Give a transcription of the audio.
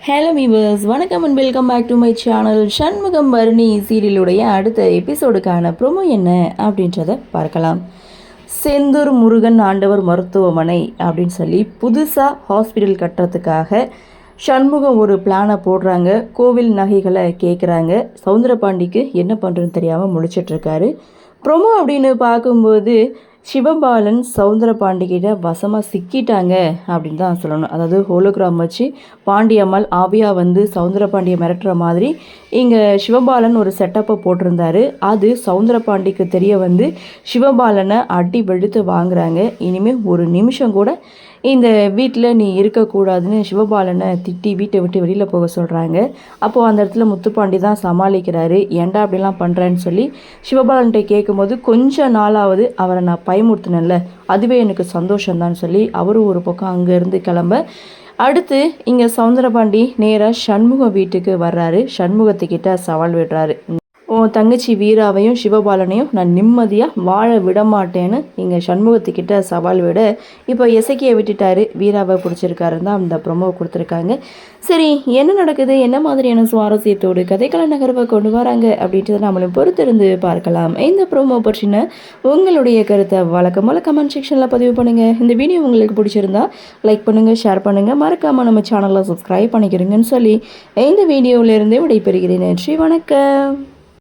Hello viewers, வணக்கம் and welcome back to my channel. Shanmugam Bharani சீரியலுடைய அடுத்த எபிசோடுக்கான ப்ரோமோ என்ன அப்படின்றத பார்க்கலாம். செந்தூர் முருகன் ஆண்டவர் மருத்துவமனை அப்படின்னு சொல்லி புதுசாக ஹாஸ்பிட்டல் கட்டுறதுக்காக சண்முகம் ஒரு பிளானை போடுறாங்க. கோவில் நகைகளை கேட்குறாங்க. சவுந்தரபாண்டிக்கு என்ன பண்ணுறதுன்னு தெரியாமல் முழிச்சிட்ருக்காரு. ப்ரோமோ அப்படின்னு பார்க்கும்போது சிவபாலன் சவுந்தரபாண்டிகிட்ட வசமாக சிக்கிட்டாங்க அப்படின்னு தான் சொல்லணும். அதாவது ஹோலோகிராம் வச்சு பாண்டியம்மாள் ஆவியா வந்து சவுந்தரபாண்டியை மிரட்டுற மாதிரி இங்கே சிவபாலன் ஒரு செட்டப்பை போட்டிருந்தாரு. அது சவுந்தரபாண்டிக்கு தெரிய வந்து சிவபாலனை அடி வெளுத்து வாங்குறாங்க. இனிமேல் ஒரு நிமிஷம் கூட இந்த வீட்டில் நீ இருக்கக்கூடாதுன்னு சிவபாலனை திட்டி வீட்டை விட்டு வெளியில் போக சொல்கிறாங்க. அப்போது அந்த இடத்துல முத்துப்பாண்டி தான் சமாளிக்கிறாரு. ஏன்டா அப்படிலாம் பண்ணுறேன்னு சொல்லி சிவபாலன்கிட்ட கேட்கும்போது கொஞ்சம் நாளாவது அவரை நான் பயமுறுத்தினேன்ல, அதுவே எனக்கு சந்தோஷம்தான் சொல்லி அவரும் ஒரு பக்கம் அங்கேருந்து கிளம்ப, அடுத்து இங்கே சவுந்தரபாண்டி நேராக சண்முகம் வீட்டுக்கு வர்றாரு. சண்முகத்துக்கிட்ட சவால் விடுறாரு. உன் தங்கச்சி வீராவையும் சிவபாலனையும் நான் நிம்மதியாக வாழ விட மாட்டேன்னு இங்கே சண்முகத்துக்கிட்ட சவால் விட, இப்போ இசைக்கியை விட்டுட்டாரு. வீராவை பிடிச்சிருக்காருன்னு தான் அந்த ப்ரொமோ கொடுத்துருக்காங்க. சரி, என்ன நடக்குது, என்ன மாதிரியான சுவாரஸ்யத்தோடு கதைக்கள நகர்வை கொண்டு வராங்க அப்படின்றத நம்மளும் பொறுத்திருந்து பார்க்கலாம். இந்த ப்ரோமோ பற்றின உங்களுடைய கருத்தை வழக்கம் போல கமெண்ட் செக்ஷனில் பதிவு பண்ணுங்கள். இந்த வீடியோ உங்களுக்கு பிடிச்சிருந்தா லைக் பண்ணுங்கள், ஷேர் பண்ணுங்கள், மறக்காமல் நம்ம சேனலை சப்ஸ்கிரைப் பண்ணிக்கிறீங்கன்னு சொல்லி இந்த வீடியோவிலேருந்து விடைபெறுகிறேன். நன்றி, வணக்கம்.